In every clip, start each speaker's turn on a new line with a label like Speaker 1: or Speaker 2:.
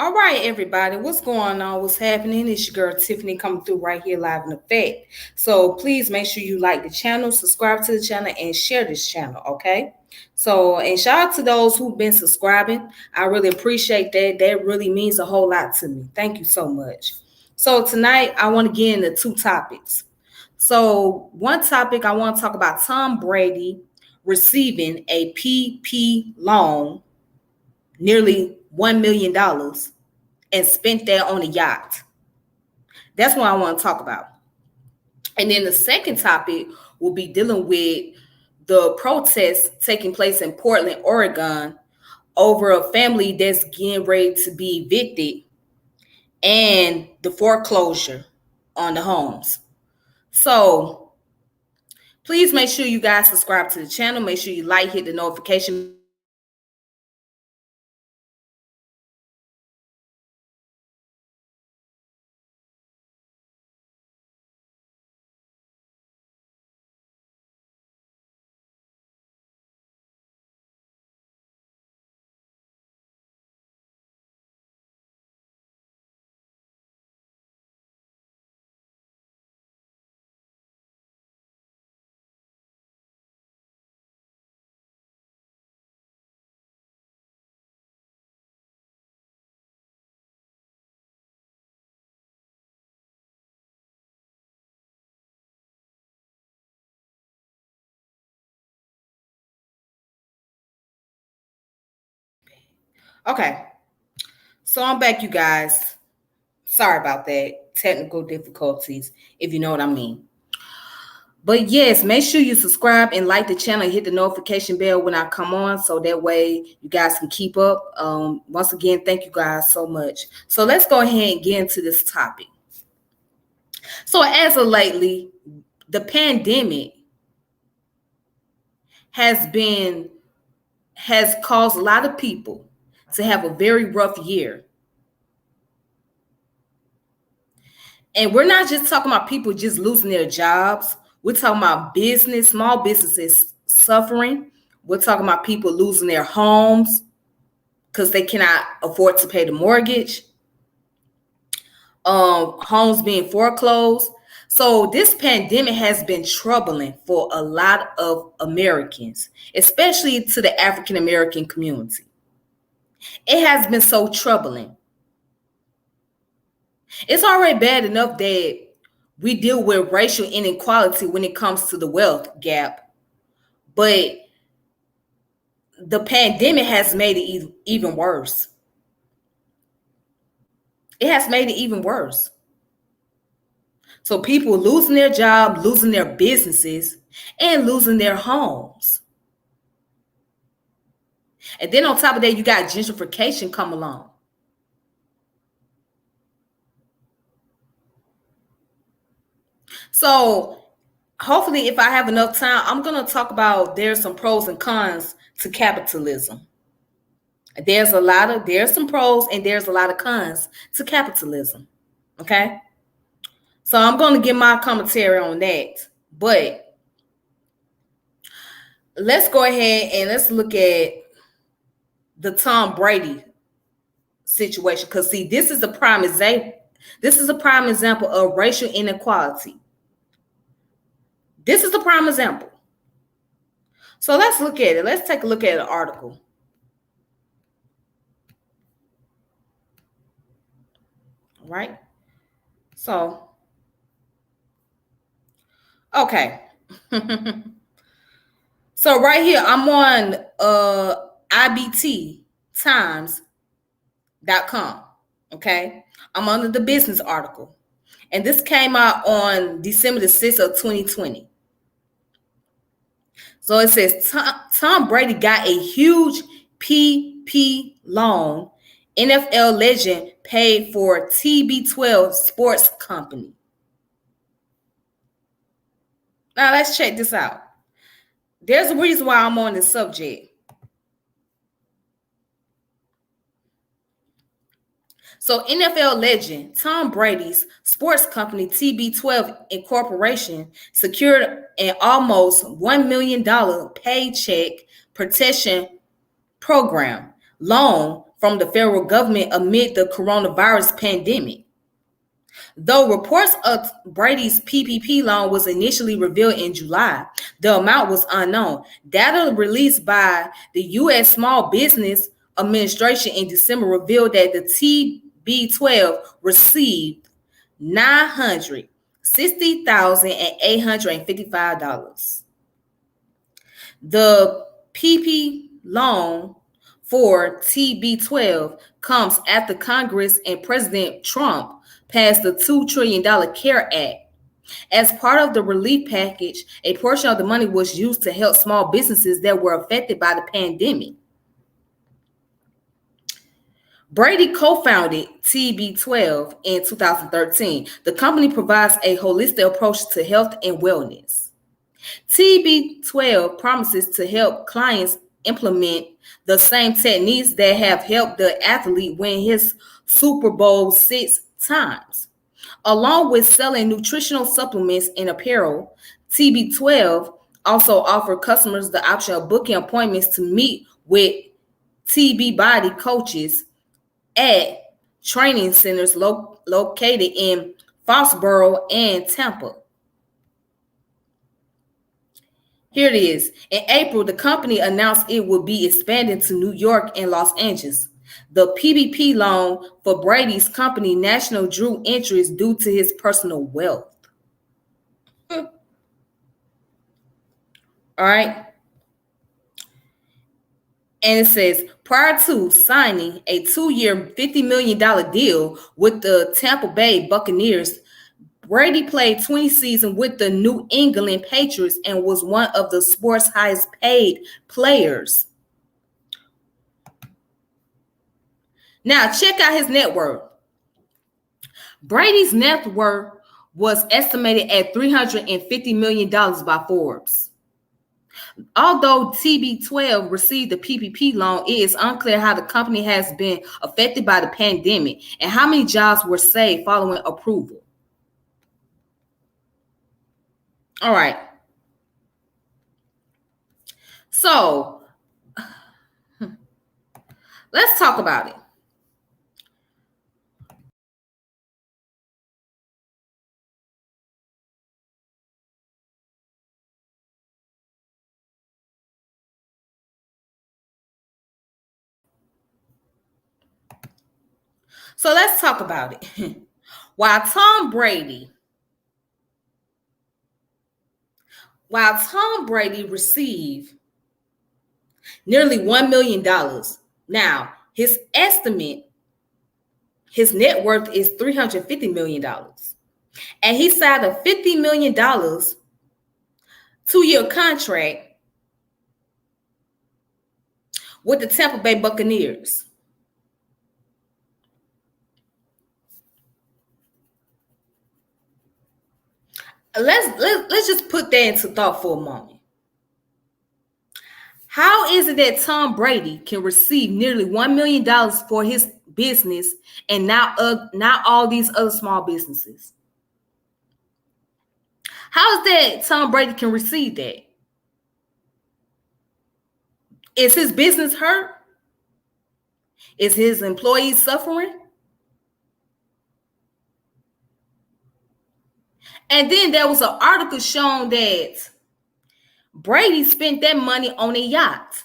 Speaker 1: All right, everybody, what's going on? What's happening? It's your girl Tiffany coming through right here live in effect. So please make sure you like the channel, subscribe to the channel, and share this channel, okay? So, and shout out to those who've been subscribing. I really appreciate that. That really means a whole lot to me. Thank you so much. So tonight I want to get into two topics. So one topic I want to talk about Tom Brady receiving a PP loan, nearly $1 million, and spent that on a yacht. That's what I want to talk about. And then the second topic will be dealing with the protests taking place in Portland, Oregon, over a family that's getting ready to be evicted and the foreclosure on the homes. So please make sure you guys subscribe to the channel. Make sure you like, hit the notification Okay, so I'm back, you guys. Sorry about that. Technical difficulties, if you know what I mean. But yes, make sure you subscribe and like the channel and hit the notification bell when I come on so that way you guys can keep up. Once again, thank you guys so much. So let's go ahead and get into this topic. So as of lately, the pandemic has caused a lot of people to have a very rough year. And we're not just talking about people just losing their jobs. We're talking about business, small businesses suffering. We're talking about people losing their homes because they cannot afford to pay the mortgage. Homes being foreclosed. So this pandemic has been troubling for a lot of Americans, especially to the African American community. It has been so troubling. It's already bad enough that we deal with racial inequality when it comes to the wealth gap, but the pandemic has made it even worse. It has made it even worse. So people losing their job, losing their businesses, and losing their homes. And then on top of that, you got gentrification come along. So hopefully, if I have enough time, I'm going to talk about there's some pros and cons to capitalism. There's some pros and there's a lot of cons to capitalism. Okay. So I'm going to give my commentary on that. But let's go ahead and let's look at the Tom Brady situation. Because see, this is a prime example. This is a prime example of racial inequality. This is the prime example. So let's look at it. Let's take a look at an article. All right. So, okay. So right here, I'm on ibttimes.com. Okay. I'm under the business article. And this came out on December the 6th of 2020. So it says Tom Brady got a huge PP loan. NFL legend paid for TB12 sports company. Now let's check this out. There's a reason why I'm on this subject. So NFL legend Tom Brady's sports company TB12 Incorporation secured an almost $1 million paycheck protection program, loan from the federal government amid the coronavirus pandemic. Though reports of Brady's PPP loan was initially revealed in July, the amount was unknown. Data released by the U.S. Small Business Administration in December revealed that the TB12 received $960,855. The PP loan for TB12 comes after Congress and President Trump passed the $2 trillion CARE Act. As part of the relief package, a portion of the money was used to help small businesses that were affected by the pandemic. Brady co-founded TB12 in 2013. The company provides a holistic approach to health and wellness. TB12 promises to help clients implement the same techniques that have helped the athlete win his Super Bowl 6 times. Along with selling nutritional supplements and apparel, TB12 also offers customers the option of booking appointments to meet with TB body coaches at training centers located in Foxborough and Tampa. Here it is. In April, the company announced it would be expanding to New York and Los Angeles. The PPP loan for Brady's company National drew interest due to his personal wealth. All right. And it says, prior to signing a 2-year, $50 million deal with the Tampa Bay Buccaneers, Brady played 20 seasons with the New England Patriots and was one of the sport's highest paid players. Now, check out his net worth. Brady's net worth was estimated at $350 million by Forbes. Although TB12 received the PPP loan, it is unclear how the company has been affected by the pandemic and how many jobs were saved following approval. All right. So, let's talk about it. So let's talk about it. While Tom Brady received nearly $1 million, now his net worth is $350 million. And he signed a $50 million 2-year contract with the Tampa Bay Buccaneers. Let's just put that into thought for a moment. How is it that Tom Brady can receive nearly $1 million for his business and not all these other small businesses? How is that Tom Brady can receive that? Is his business hurt? Is his employees suffering? And then there was an article showing that Brady spent that money on a yacht.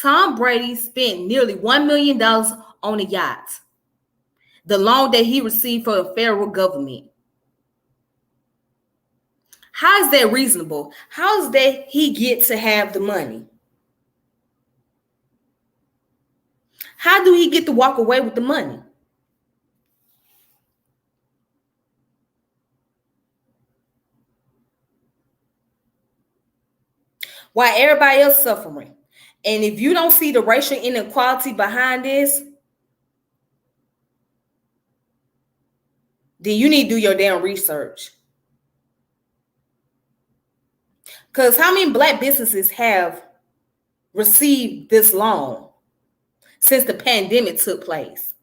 Speaker 1: Tom Brady spent nearly $1 million on a yacht. The loan that he received from the federal government. How is that reasonable? How is that he get to have the money? How do he get to walk away with the money? While everybody else suffering. And if you don't see the racial inequality behind this, then you need to do your damn research. Because how many Black businesses have received this loan since the pandemic took place?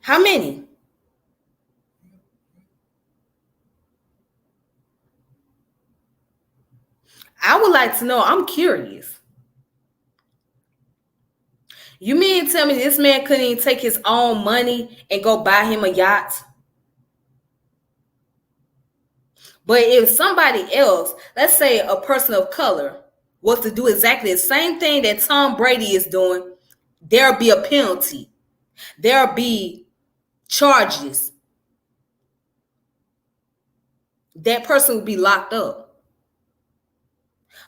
Speaker 1: How many? I would like to know. I'm curious. You mean to tell me this man couldn't even take his own money and go buy him a yacht? But if somebody else, let's say a person of color, was to do exactly the same thing that Tom Brady is doing, there'll be a penalty. There'll be charges. That person will be locked up.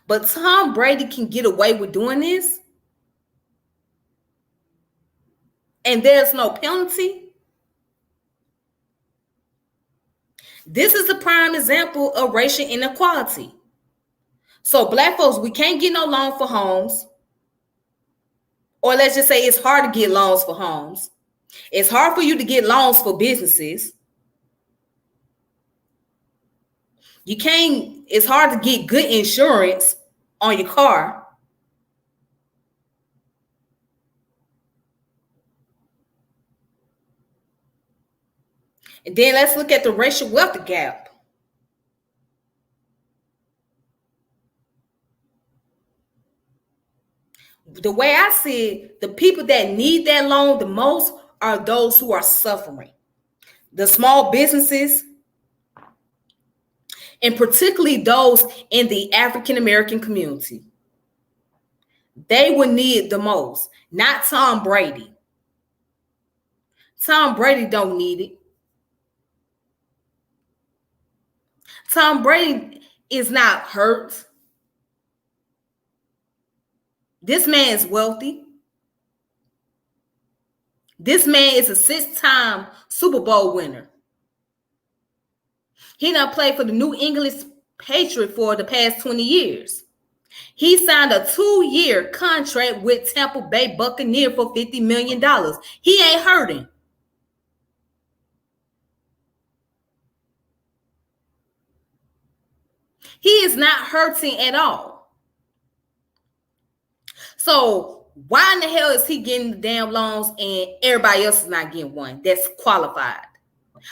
Speaker 1: But Tom Brady can get away with doing this, and there's no penalty. This is a prime example of racial inequality. So black folks, we can't get no loan for homes. Or let's just say it's hard to get loans for homes. It's hard for you to get loans for businesses. It's hard to get good insurance on your car. And then let's look at the racial wealth gap. The way I see it, the people that need that loan the most are those who are suffering. The small businesses, and particularly those in the African American community. They will need it the most, not Tom Brady. Tom Brady don't need it. Tom Brady is not hurt. This man is wealthy. This man is a 6-time Super Bowl winner. He done played for the New England Patriots for the past 20 years. He signed a 2-year contract with Tampa Bay Buccaneers for $50 million. He ain't hurting. He is not hurting at all. So why in the hell is he getting the damn loans and everybody else is not getting one that's qualified?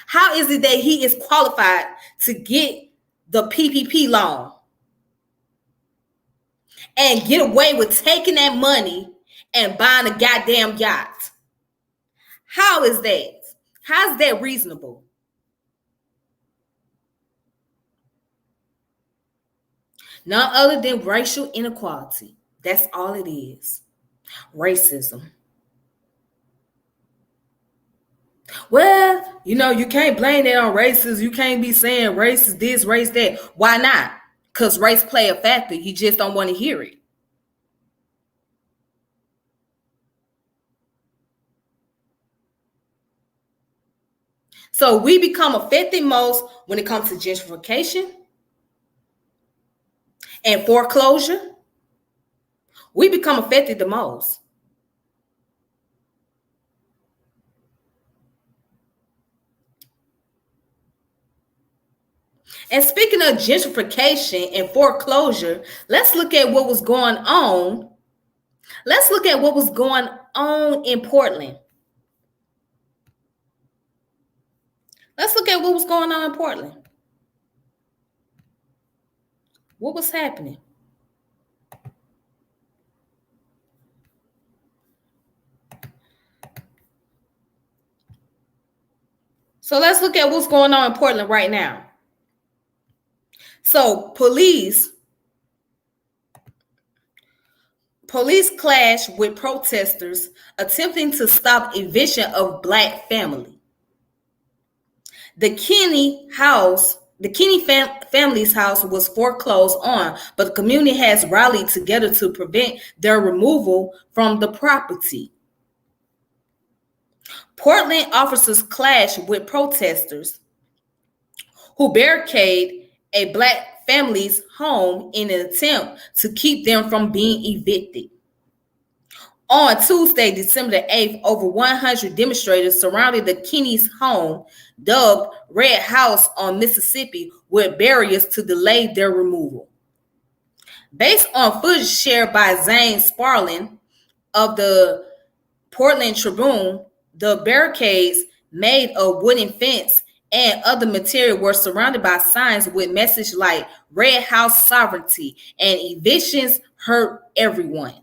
Speaker 1: How is it that he is qualified to get the PPP loan and get away with taking that money and buying a goddamn yacht? How is that? How's that reasonable? None other than racial inequality. That's all it is. Racism. Well, you can't blame that on races. You can't be saying race is this, race that. Why not? Because race play a factor. You just don't want to hear it. So we become affected most when it comes to gentrification and foreclosure. We become affected the most. And speaking of gentrification and foreclosure, let's look at what was going on. Let's look at what was going on in Portland. Let's look at what was going on in Portland. What was happening? So let's look at what's going on in Portland right now. So police clashed with protesters attempting to stop eviction of Black family. The Kinney family's house was foreclosed on, but the community has rallied together to prevent their removal from the property. Portland officers clashed with protesters who barricaded a Black family's home in an attempt to keep them from being evicted. On Tuesday, December the 8th, over 100 demonstrators surrounded the Kinney's home, dubbed Red House on Mississippi, with barriers to delay their removal. Based on footage shared by Zane Sparling of the Portland Tribune, the barricades made of wooden fence and other material were surrounded by signs with messages like Red House Sovereignty and Evictions Hurt Everyone.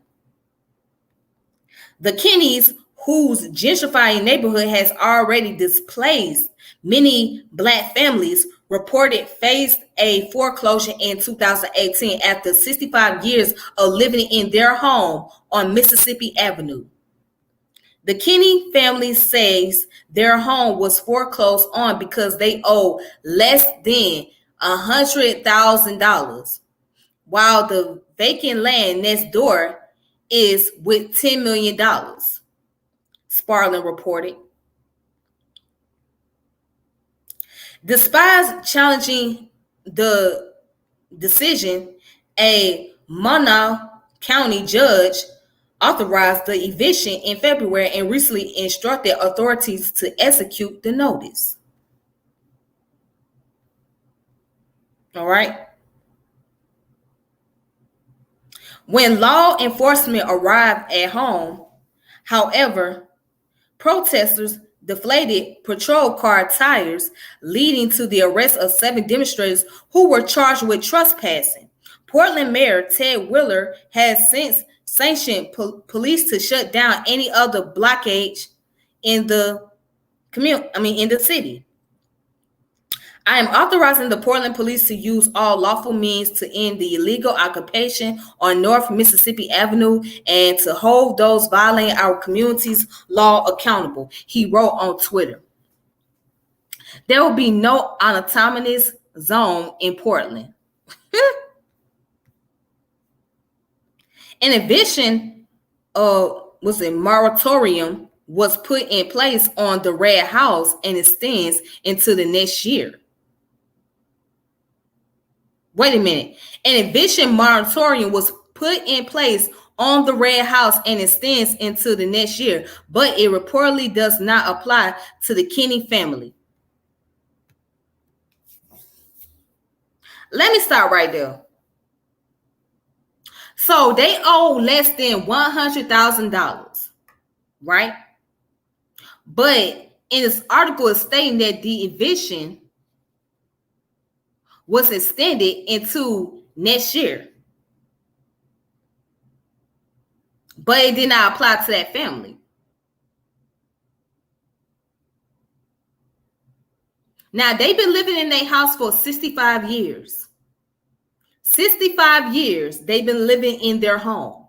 Speaker 1: The Kennys, whose gentrifying neighborhood has already displaced many Black families, reported faced a foreclosure in 2018 after 65 years of living in their home on Mississippi Avenue. The Kenny family says their home was foreclosed on because they owe less than $100,000, while the vacant land next door is with $10 million, Sparling reported. Despite challenging the decision, a Monmouth County judge authorized the eviction in February and recently instructed authorities to execute the notice. All right. When law enforcement arrived at home, however, protesters deflated patrol car tires, leading to the arrest of 7 demonstrators who were charged with trespassing. Portland Mayor Ted Wheeler has since sanctioned police to shut down any other blockage in the in the city. I am authorizing the Portland Police to use all lawful means to end the illegal occupation on North Mississippi Avenue and to hold those violating our community's law accountable, he wrote on Twitter. There will be no autonomous zone in Portland. An eviction was a moratorium was put in place on the Red House and extends into the next year. Wait a minute. An eviction moratorium was put in place on the Red House and extends into the next year, but it reportedly does not apply to the Kenny family. Let me stop right there. So they owe less than $100,000, right? But in this article, it's stating that the eviction was extended into next year, but it did not apply to that family. Now, they've been living in their house for 65 years. 65 years they've been living in their home.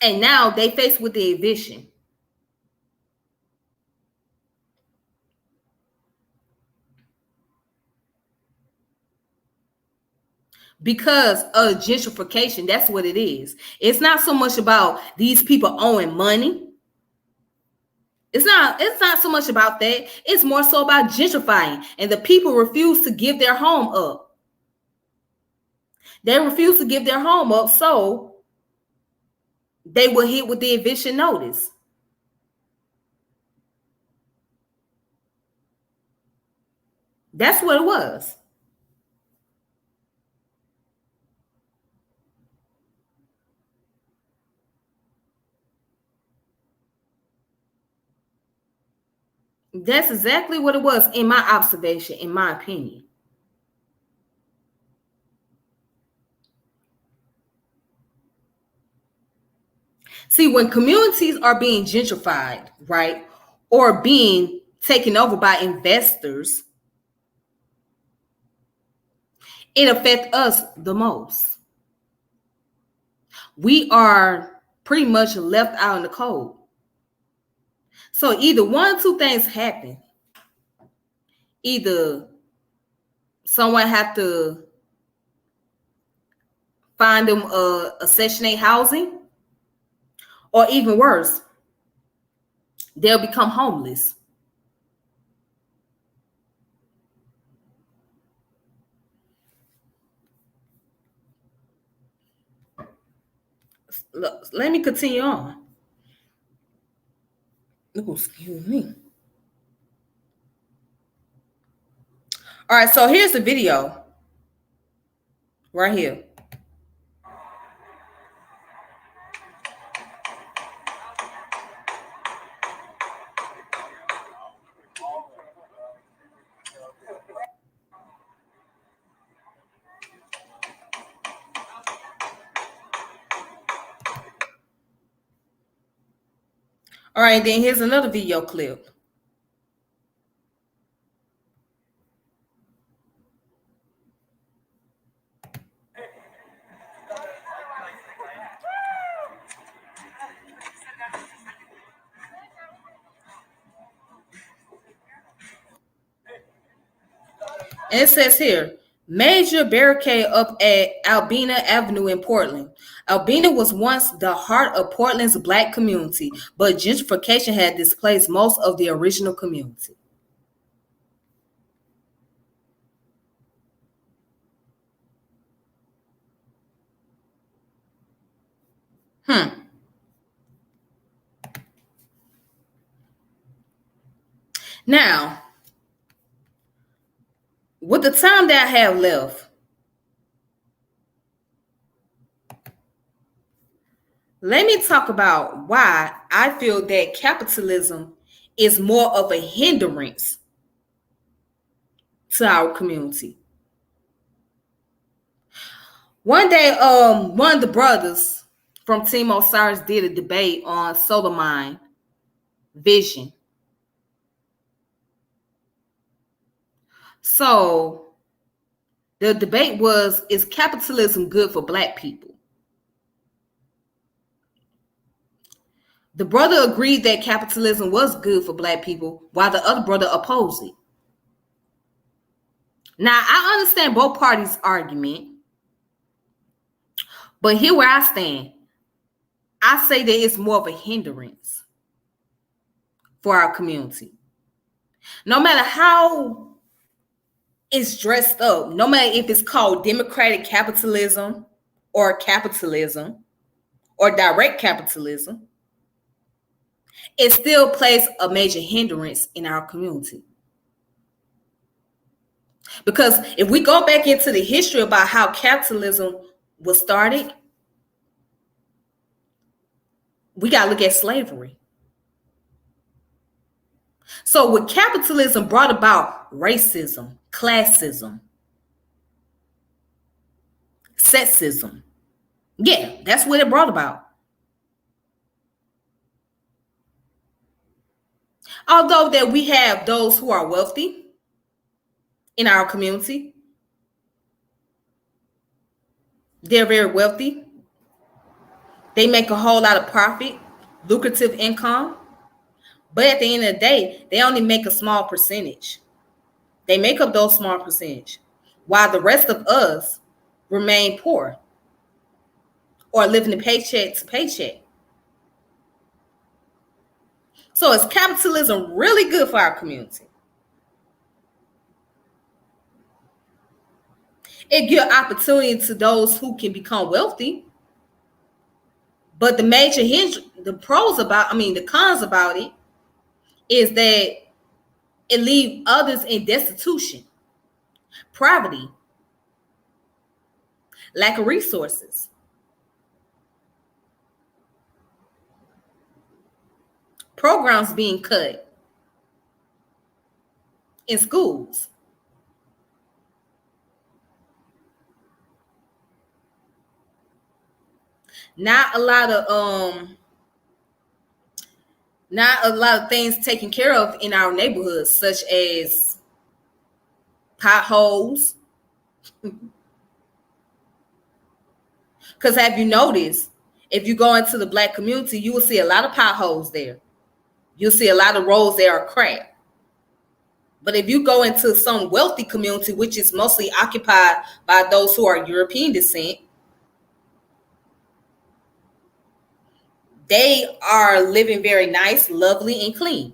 Speaker 1: And now they faced with the eviction. Because of gentrification, that's what it is. It's not so much about these people owing money. It's not so much about that. It's more so about gentrifying, and the people refuse to give their home up. They refuse to give their home up, so they were hit with the eviction notice. That's what it was. That's exactly what it was, in my observation, in my opinion. See, when communities are being gentrified, right, or being taken over by investors, it affects us the most. We are pretty much left out in the cold. So either one or two things happen. Either someone have to find them a Section 8 housing, or even worse, they'll become homeless. Let me continue on. Oh, excuse me. All right, so here's the video right here. All right, then here's another video clip. And it says here, major barricade up at Albina Avenue in Portland. Albina was once the heart of Portland's Black community, but gentrification had displaced most of the original community. Now, with the time that I have left, let me talk about why I feel that capitalism is more of a hindrance to our community. One day, one of the brothers from Team Osiris did a debate on Solar Mind Vision. So the debate was, is capitalism good for Black people? The brother agreed that capitalism was good for Black people, while the other brother opposed it. Now, I understand both parties' argument, but here where I stand, I say that it's more of a hindrance for our community. No matter how it's dressed up, no matter if it's called democratic capitalism or direct capitalism, it still plays a major hindrance in our community. Because if we go back into the history about how capitalism was started, we got to look at slavery. So what capitalism brought about racism, classism, sexism. Yeah, that's what it brought about. Although that we have those who are wealthy in our community, they're very wealthy. They make a whole lot of profit, lucrative income. But at the end of the day, they only make a small percentage. They make up those small percentage, while the rest of us remain poor or living paycheck to paycheck. So is capitalism really good for our community? It gives opportunity to those who can become wealthy. But the major the cons about it is that it leaves others in destitution, poverty, lack of resources, programs being cut in schools. Not a lot of things taken care of in our neighborhoods, such as potholes. Because have you noticed, if you go into the Black community, you will see a lot of potholes there. You'll see a lot of roads that are cracked. But if you go into some wealthy community, which is mostly occupied by those who are European descent, they are living very nice, lovely, and clean.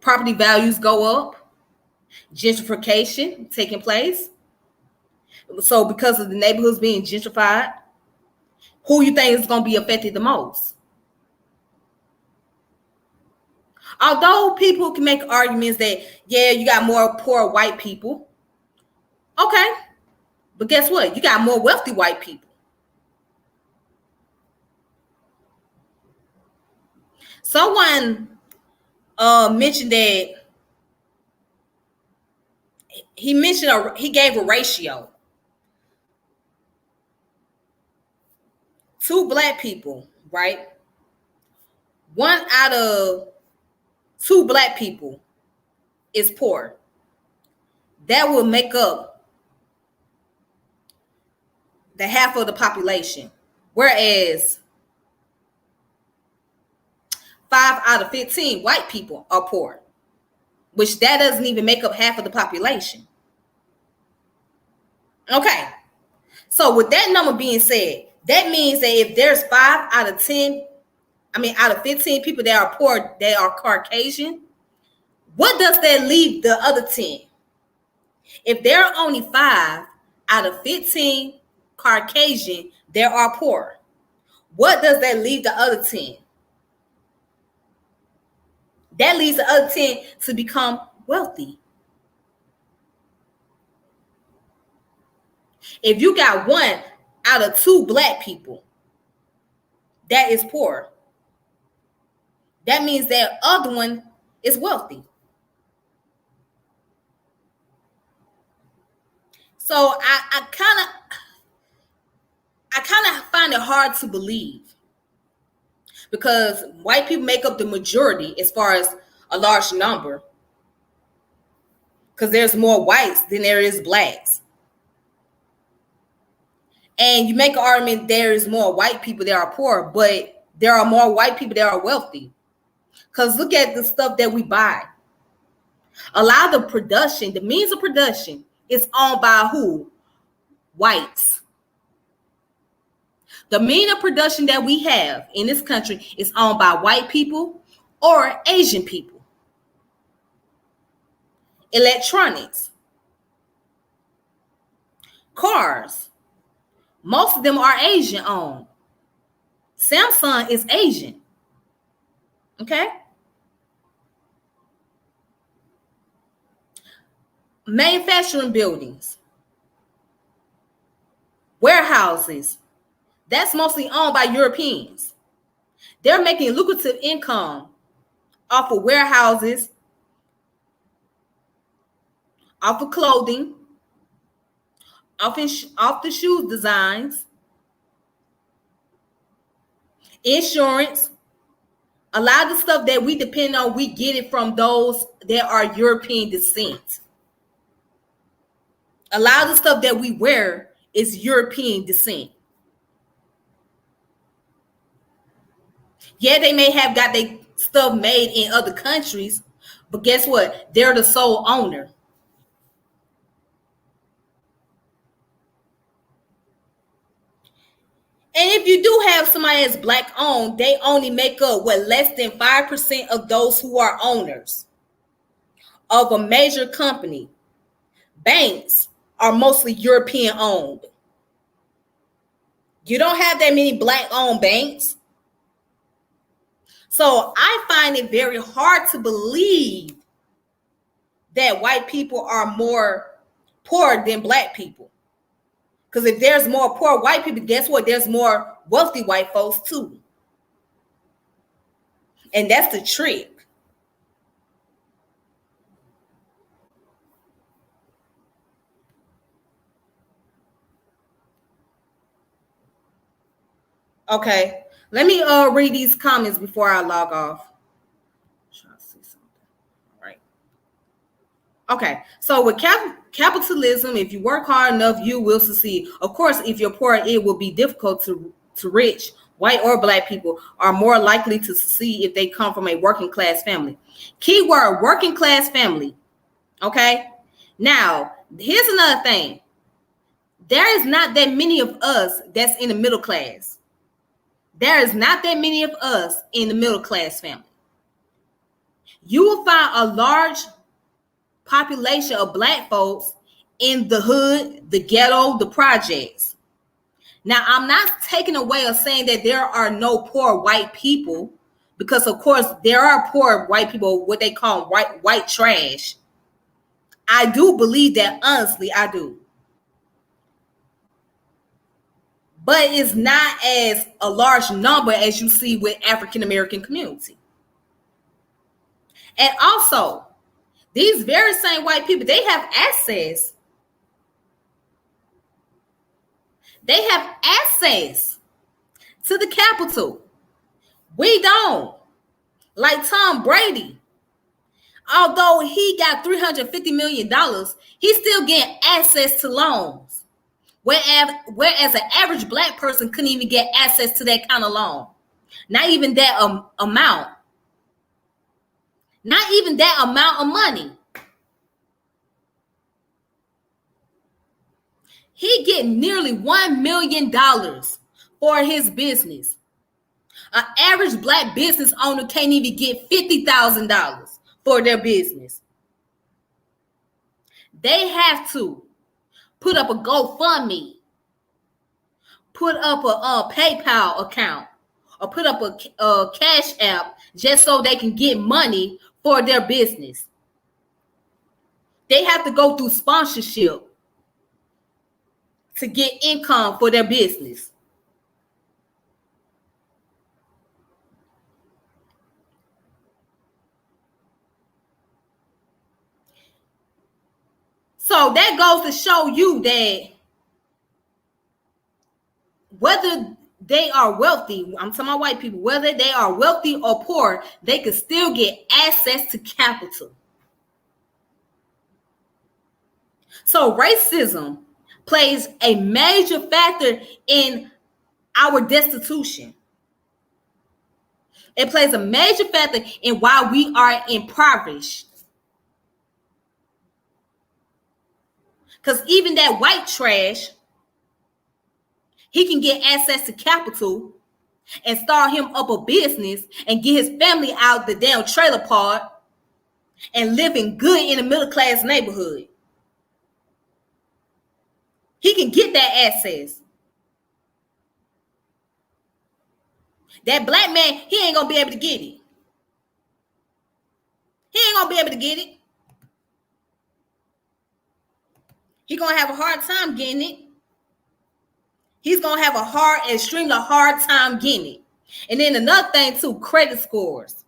Speaker 1: Property values go up, gentrification taking place. So because of the neighborhoods being gentrified, who you think is going to be affected the most? Although people can make arguments that, yeah, you got more poor white people. Okay. But guess what? You got more wealthy white people. Someone mentioned that he gave a ratio. two black people, right? One out of two black people is poor. That will make up the half of the population. Whereas 5 out of 15 white people are poor, which that doesn't even make up half of the population. Okay. So with that number being said, that means that if there's 5 out of 10, out of 15 people that are poor, they are Caucasian, what does that leave the other 10? If there are only 5 out of 15 Caucasian, there are poor. What does that leave the other 10? That leaves the other 10 to become wealthy. If you got 1 out of 2 black people that is poor, that means that other one is wealthy. So I kind of find it hard to believe, because white people make up the majority as far as a large number, because there's more whites than there is blacks. And you make an argument there is more white people that are poor, but there are more white people that are wealthy. Because look at the stuff that we buy. A lot of the production, the means of production, is owned by who? Whites. The means of production that we have in this country is owned by white people or Asian people. Electronics, cars, most of them are Asian owned. Samsung is Asian. Okay? Manufacturing buildings, warehouses, that's mostly owned by Europeans. They're making lucrative income off of warehouses, off of clothing, off the shoe designs, insurance. A lot of the stuff that we depend on, we get it from those that are European descent. A lot of the stuff that we wear is European descent. Yeah, they may have got their stuff made in other countries, but guess what? They're the sole owner. And if you do have somebody that's black owned, they only make up less than 5% of those who are owners of a major company. Banks are mostly European owned. You don't have that many black owned banks. So I find it very hard to believe that white people are more poor than black people. Because if there's more poor white people, guess what? There's more wealthy white folks too. And that's the trick. Okay, let me read these comments before I log off. Trying to see something. All right. Okay, so with capitalism, if you work hard enough, you will succeed. Of course, if you're poor, it will be difficult to rich. White or black people are more likely to succeed if they come from a working class family. Keyword, working class family. Okay. Now, here's another thing. There is not that many of us that's in the middle class. There is not that many of us in the middle class family. You will find a large population of black folks in the hood, the ghetto, the projects. Now, I'm not taking away or saying that there are no poor white people, because of course there are poor white people, what they call white trash. I do believe that, honestly, I do. But it's not as a large number as you see with African American community. And also, these very same white people, they have access. They have access to the capital. We don't. Like Tom Brady, although he got $350 million, he's still getting access to loans. Whereas an average black person couldn't even get access to that kind of loan. Not even that amount. Not even that amount of money. He get nearly $1 million for his business. An average black business owner can't even get $50,000 for their business. They have to put up a GoFundMe, put up a PayPal account, or put up a Cash App just so they can get money for their business. They have to go through sponsorship to get income for their business. So that goes to show you that whether they are wealthy, I'm talking about white people, whether they are wealthy or poor, they can still get access to capital. So racism plays a major factor in our destitution. It plays a major factor in why we are impoverished. Because even that white trash, he can get access to capital and start him up a business and get his family out the damn trailer park and living good in a middle class neighborhood. He can get that access. That black man, he ain't gonna be able to get it. He ain't gonna be able to get it. He's gonna have a hard time getting it. He's gonna have extremely hard time getting it. And then another thing too, credit scores.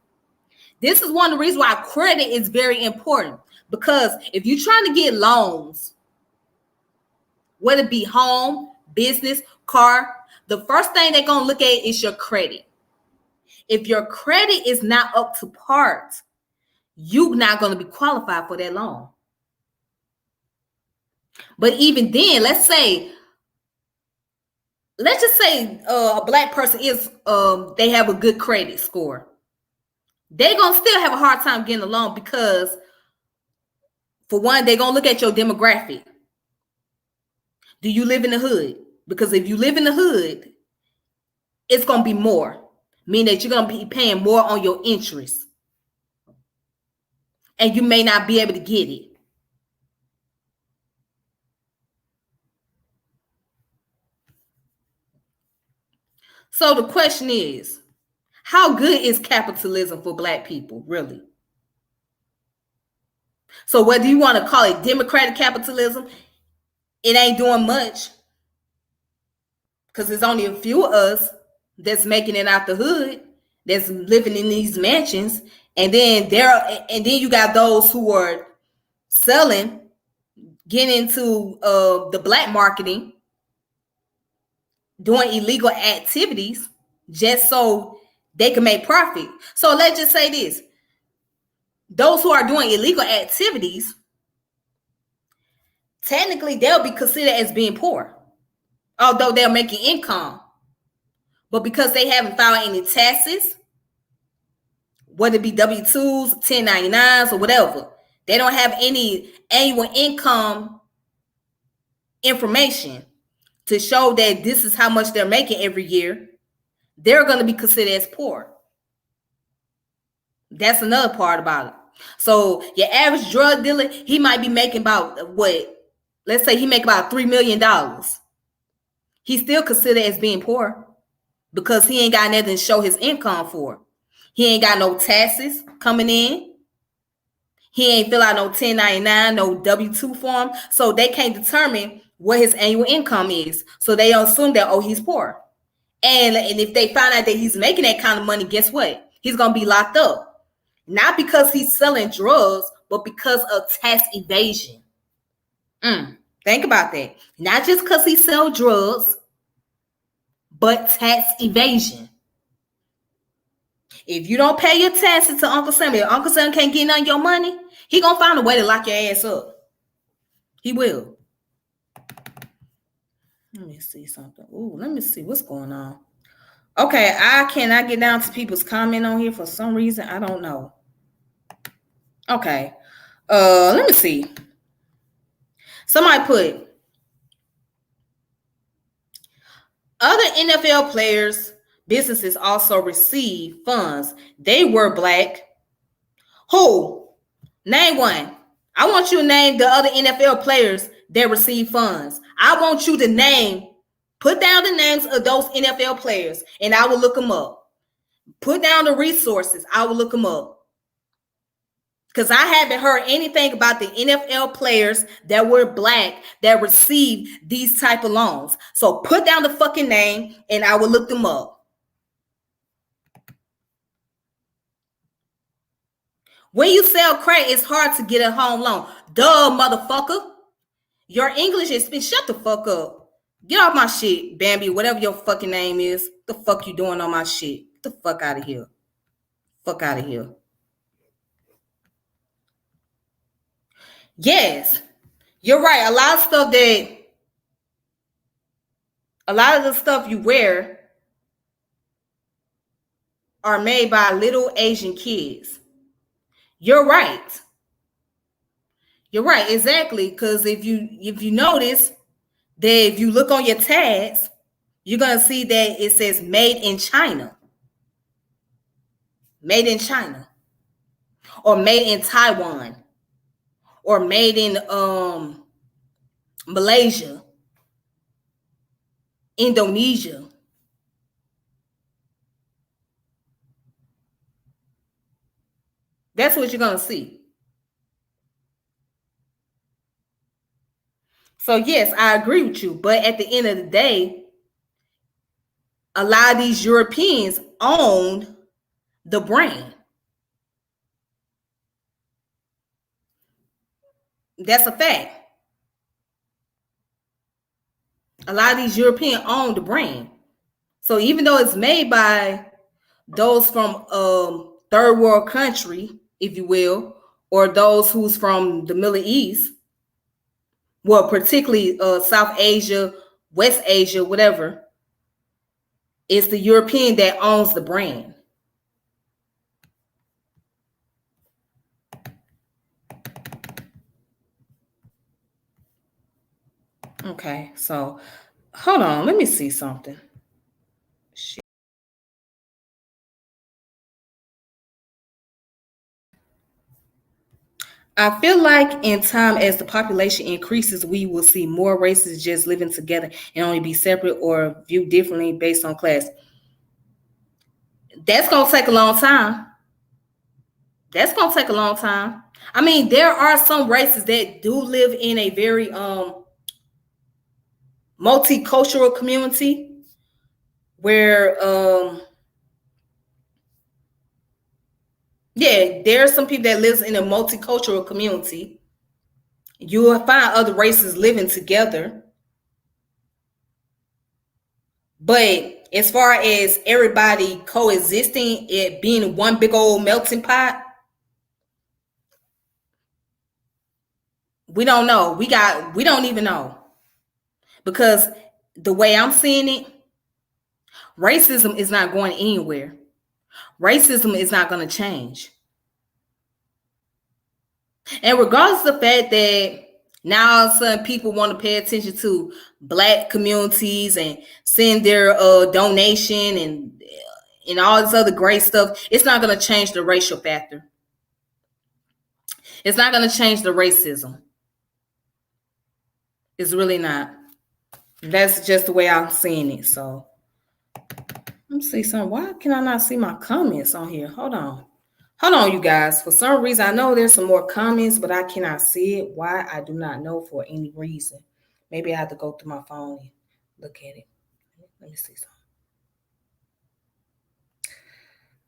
Speaker 1: This is one of the reasons why credit is very important. Because if you're trying to get loans, whether it be home, business, car, the first thing they're gonna look at is your credit. If your credit is not up to par, you're not gonna be qualified for that loan. But even then, let's just say a black person is they have a good credit score. They're gonna still have a hard time getting a loan because, for one, they're gonna look at your demographic. Do you live in the hood? Because if you live in the hood, it's gonna be more, meaning that you're gonna be paying more on your interest, and you may not be able to get it. So the question is, how good is capitalism for black people, really? So whether you want to call it democratic capitalism, it ain't doing much because there's only a few of us that's making it out the hood, that's living in these mansions, and then you got those who are selling, getting into the black marketing, doing illegal activities just so they can make profit. So let's just say this. Those who are doing illegal activities, technically they'll be considered as being poor, although they're making income. But because they haven't filed any taxes, whether it be W-2s, 1099s, or whatever, they don't have any annual income information to show that this is how much they're making every year, they're going to be considered as poor. That's another part about it. So your average drug dealer, he might be making about what? Let's say he make about $3 million. He's still considered as being poor because he ain't got nothing to show his income for. He ain't got no taxes coming in. He ain't fill out no 1099, no W-2 form. So they can't determine what his annual income is. So they assume that, oh, he's poor. And if they find out that he's making that kind of money, guess what? He's going to be locked up. Not because he's selling drugs, but because of tax evasion. Think about that. Not just because he sells drugs, but tax evasion. If you don't pay your taxes to Uncle Sam, if Uncle Sam can't get none of your money, he gonna find a way to lock your ass up. He will. Let me see something. Ooh, let me see what's going on. Okay, I cannot get down to people's comment on here for some reason. I don't know. Okay. Let me see. Somebody put other NFL players, businesses also receive funds. They were black. Who? Name one. I want you to name the other NFL players that receive funds. I want you to name, put down the names of those NFL players, and I will look them up. Put down the resources. I will look them up. Because I haven't heard anything about the NFL players that were black that received these type of loans. So put down the fucking name and I will look them up. When you sell crack, it's hard to get a home loan. Duh, motherfucker. Your English is spin. Shut the fuck up. Get off my shit, Bambi, whatever your fucking name is. The fuck you doing on my shit? Get the fuck out of here. Fuck out of here. Yes, you're right. A lot of the stuff you wear are made by little Asian kids. You're right. You're right, exactly. Because if you notice that if you look on your tags, you're gonna see that it says made in China. Made in China. Or made in Taiwan. Or made in Malaysia. Indonesia. That's what you're gonna see. So yes, I agree with you. But at the end of the day, a lot of these Europeans own the brand. That's a fact. A lot of these Europeans own the brand. So even though it's made by those from third world country, if you will, or those who's from the Middle East, well, particularly South Asia, West Asia, whatever, it's the European that owns the brand. Okay, so hold on, let me see something. Shit. I feel like in time, as the population increases, we will see more races just living together and only be separate or viewed differently based on class. That's going to take a long time. That's going to take a long time. I mean, there are some races that do live in a very multicultural community where yeah, there are some people that lives in a multicultural community. You will find other races living together. But as far as everybody coexisting, it being one big old melting pot, we don't know. We don't even know. Because the way I'm seeing it, racism is not going anywhere. Racism is not going to change. And regardless of the fact that now all of a sudden people want to pay attention to black communities and send their donation and all this other great stuff, it's not going to change the racial factor. It's not going to change the racism. It's really not. That's just the way I'm seeing it. So let me see something. Why can I not see my comments on here? Hold on. Hold on, you guys. For some reason, I know there's some more comments, but I cannot see it. Why? I do not know for any reason. Maybe I have to go through my phone and look at it. Let me see something.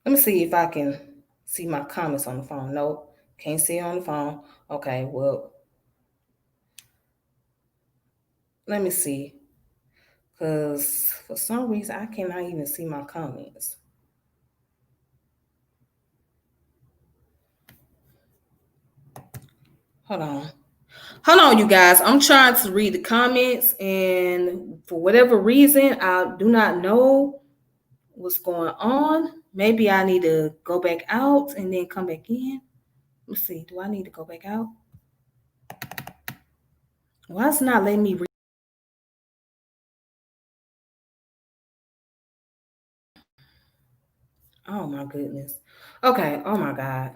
Speaker 1: Let me see if I can see my comments on the phone. Nope. Can't see it on the phone. Okay, well, let me see. Because for some reason, I cannot even see my comments. Hold on. Hold on, you guys. I'm trying to read the comments, and for whatever reason, I do not know what's going on. Maybe I need to go back out and then come back in. Let's see. Do I need to go back out? Why it's not letting me read? Oh my goodness. Okay. Oh my God.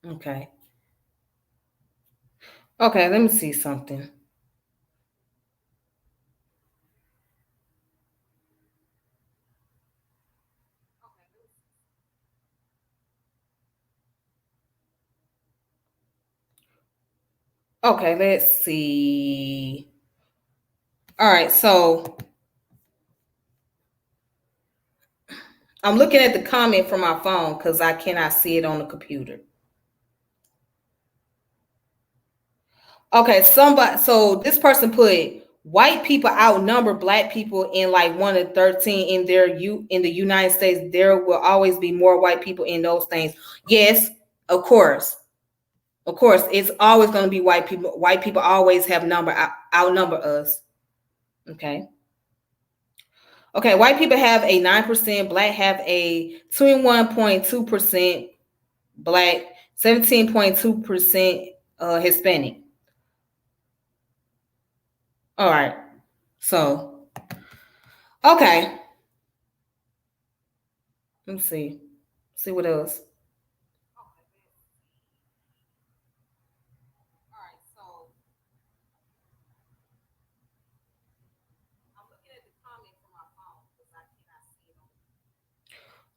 Speaker 1: Okay. Okay. Let me see something. Okay. Let's see. All right. So I'm looking at the comment from my phone because I cannot see it on the computer. Okay, somebody. So this person put white people outnumber black people in like 1 to 13 in in the United States. There will always be more white people in those things. Yes, of course, it's always going to be white people. White people always have outnumber us. Okay. Okay, white people have a 9%, black have a 21.2%, black 17.2% Hispanic. All right. So, okay. Let me see. See what else.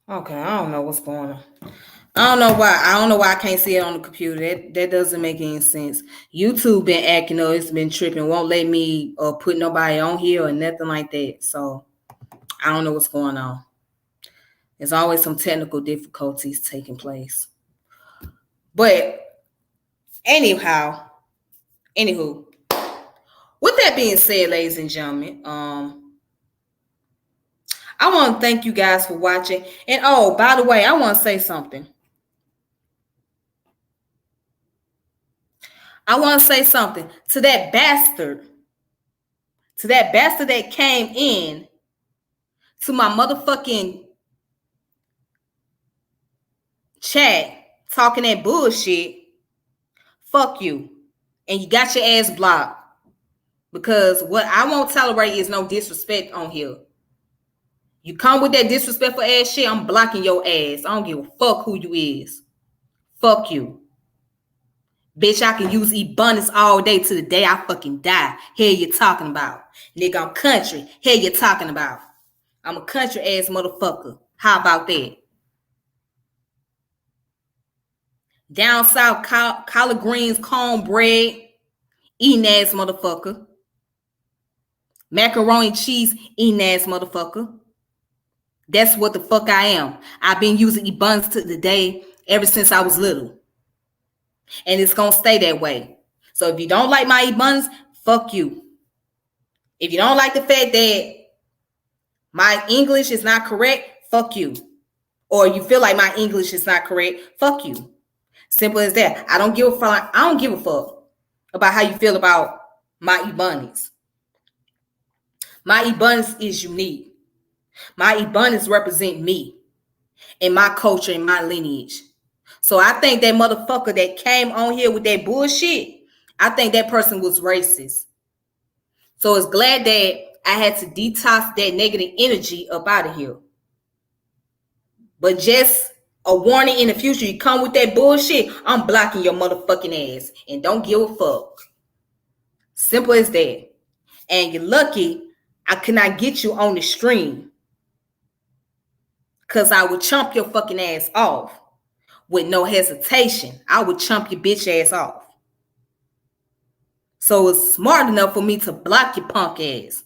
Speaker 1: Okay, I don't know what's going on. I don't know why. I don't know why I can't see it on the computer. That doesn't make any sense. YouTube been acting up. It's been tripping. Won't let me put nobody on here or nothing like that. So I don't know what's going on. There's always some technical difficulties taking place. But anyhow, anywho, with that being said, ladies and gentlemen, I want to thank you guys for watching. And oh, by the way, I want to say something. I want to say something to that bastard. To that bastard that came in to my motherfucking chat talking that bullshit. Fuck you. And you got your ass blocked. Because what I won't tolerate is no disrespect on here. You come with that disrespectful ass shit, I'm blocking your ass. I don't give a fuck who you is. Fuck you. Bitch, I can use abundance all day to the day I fucking die. Here you talking about. Nigga, I'm country. Here you talking about. I'm a country ass motherfucker. How about that? Down south, collard greens, cornbread, eating ass motherfucker. Macaroni cheese, eating ass motherfucker. That's what the fuck I am. I've been using abundance to the day ever since I was little. And it's gonna stay that way. So if you don't like my abundance, fuck you. If you don't like the fact that my English is not correct, fuck you. Or you feel like my English is not correct, fuck you. Simple as that. I don't give a fuck. I don't give a fuck about how you feel about my abundance. My abundance is unique. My abundance represent me and my culture and my lineage. So I think that motherfucker that came on here with that bullshit, I think that person was racist. So it's glad that I had to detox that negative energy up out of here. But just a warning in the future, you come with that bullshit, I'm blocking your motherfucking ass. And don't give a fuck. Simple as that. And you're lucky I could not get you on the stream. Because I would chomp your fucking ass off with no hesitation. I would chomp your bitch ass off. So it's smart enough for me to block your punk ass.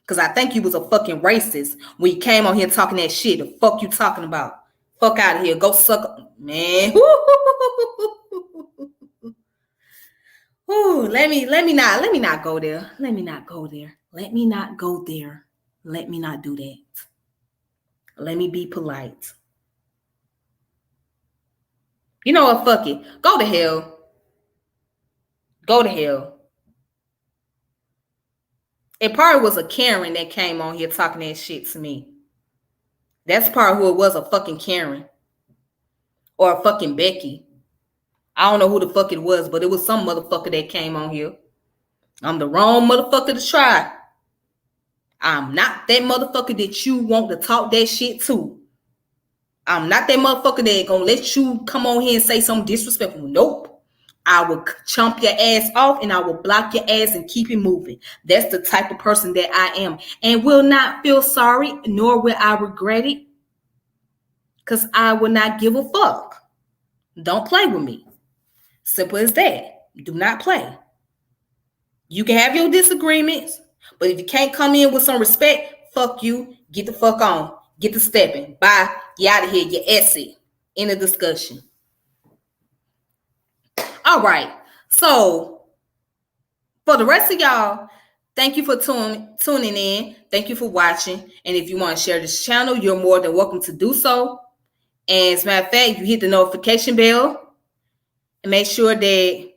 Speaker 1: Because I think you was a fucking racist when you came on here talking that shit. The fuck you talking about? Fuck out of here. Go suck. Man. Ooh, let me not go there. Let me not go there. Let me not go there. Let me not do that. Let me be polite. You know what? Fuck it. Go to hell. Go to hell. It probably was a Karen that came on here talking that shit to me. That's probably who it was, a fucking Karen. Or a fucking Becky. I don't know who the fuck it was, but it was some motherfucker that came on here. I'm the wrong motherfucker to try. I'm not that motherfucker that you want to talk that shit to. I'm not that motherfucker that gonna let you come on here and say something disrespectful. Nope. I will chomp your ass off and I will block your ass and keep it moving. That's the type of person that I am. And will not feel sorry, nor will I regret it. Because I will not give a fuck. Don't play with me. Simple as that. Do not play. You can have your disagreements, but if you can't come in with some respect, fuck you. Get the fuck on. Get the stepping. Bye. You out of here. You essay. End of discussion. All right. So for the rest of y'all, thank you for tuning in. Thank you for watching. And if you want to share this channel, you're more than welcome to do so. And as a matter of fact, you hit the notification bell and make sure that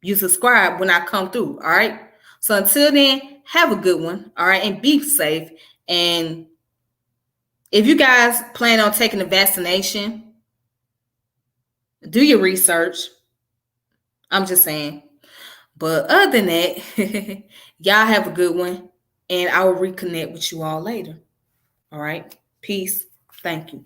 Speaker 1: you subscribe when I come through. All right. So until then, have a good one. All right. And be safe. And if you guys plan on taking the vaccination, do your research. I'm just saying. But other than that, y'all have a good one. And I will reconnect with you all later. All right. Peace. Thank you.